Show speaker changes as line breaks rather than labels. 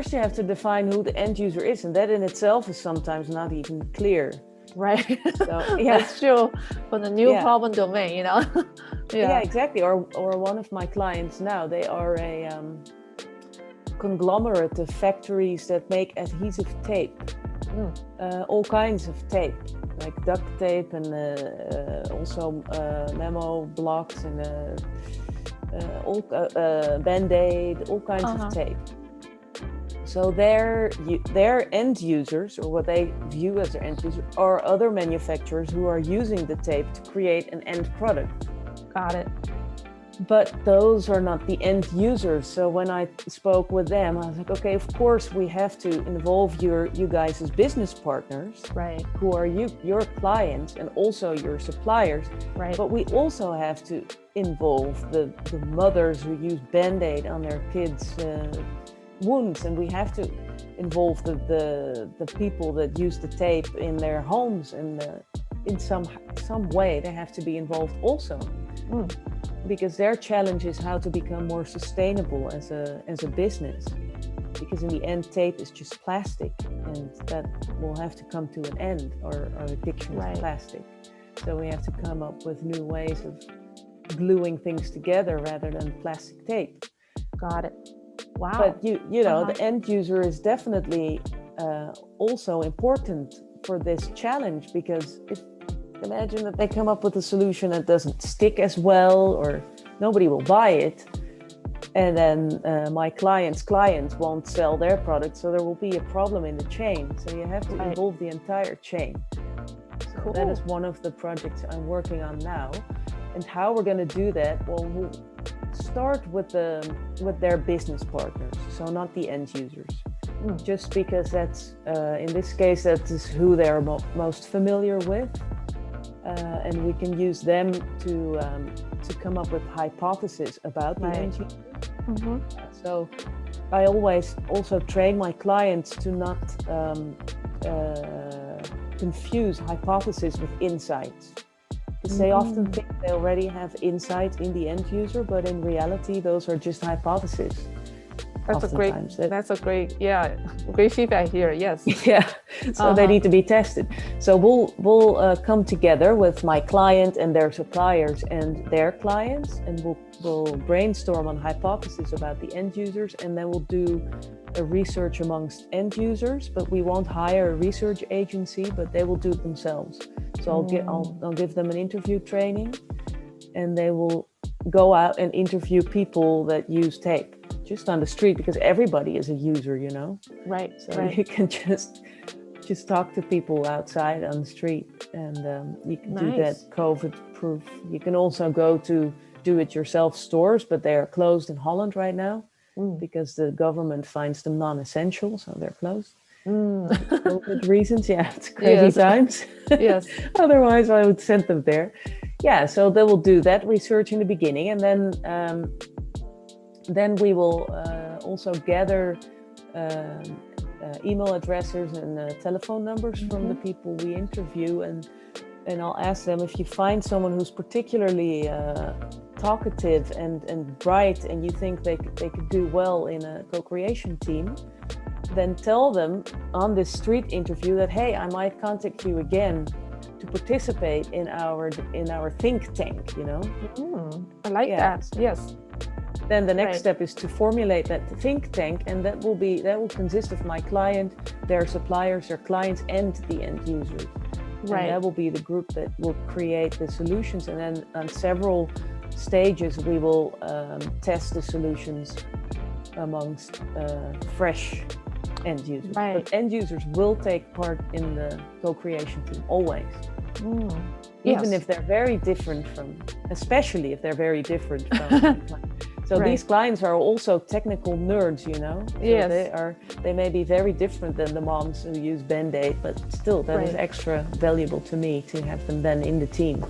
first you have to define who the end user is, and that in itself is sometimes not even clear.
Right.
So yeah,
That's true. For the new problem domain,
Yeah, exactly. Or one of my clients now, they are a conglomerate of factories that make adhesive tape. All kinds of tape, like duct tape and also memo blocks and all Band-Aid, all kinds of tape. So their end users, or what they view as their end users, are other manufacturers who are using the tape to create an end product.
Got it.
But those are not the end users. So when I spoke with them, I was like, okay, of course we have to involve you guys as business partners,
right?
Who are your clients and also your suppliers,
right?
But we also have to involve the mothers who use Band-Aid on their kids' wounds, and we have to involve the people that use the tape in their homes, and in some way they have to be involved also. Because their challenge is how to become more sustainable as a business. Because in the end, tape is just plastic, and that will have to come to an end, our addiction to plastic. So we have to come up with new ways of gluing things together rather than plastic tape.
Got it. Wow.
But you know, the end user is definitely also important for this challenge, because imagine that they come up with a solution that doesn't stick as well, or nobody will buy it, and then my client's clients won't sell their product, so there will be a problem in the chain. So you have to involve the entire chain. So that is one of the projects I'm working on now. And how we're going to do that, well, we'll start with their business partners, so not the end users. Just because that's in this case that is who they're most familiar with. And we can use them to come up with hypotheses about the end user. So I always also train my clients to not confuse hypotheses with insights. Because they often think they already have insight in the end user, but in reality, those are just hypotheses.
That's a great feedback here. Yes.
Yeah. So they need to be tested. So we'll come together with my client and their suppliers and their clients, and we'll brainstorm on hypotheses about the end users, and then we'll do a research amongst end users. But we won't hire a research agency, but they will do it themselves. So I'll give them an interview training, and they will go out and interview people that use tape just on the street, because everybody is a user, you know?
Right.
So you can just talk to people outside on the street, and you can do that COVID-proof. You can also go to do-it-yourself stores, but they are closed in Holland right now because the government finds them non-essential, so they're closed. COVID reasons, it's crazy times.
Yes.
Otherwise, I would send them there. Yeah, so they will do that research in the beginning, and then we will also gather email addresses and telephone numbers from the people we interview, and I'll ask them, if you find someone who's particularly talkative and bright, and you think they could do well in a co-creation team, then tell them on this street interview that, hey, I might contact you again to participate in our think tank, you know?
I like that. Yes.
Then the next step is to formulate that think tank, and that will consist of my client, their suppliers, their clients, and the end users. Right. And that will be the group that will create the solutions, and then on several stages we will test the solutions amongst fresh end users. But end users will take part in the co-creation team always. Even if they're very different especially if they're very different from So these clients are also technical nerds, you know? So they may be very different than the moms who use Band-Aid, but still that is extra valuable to me to have them then in the team.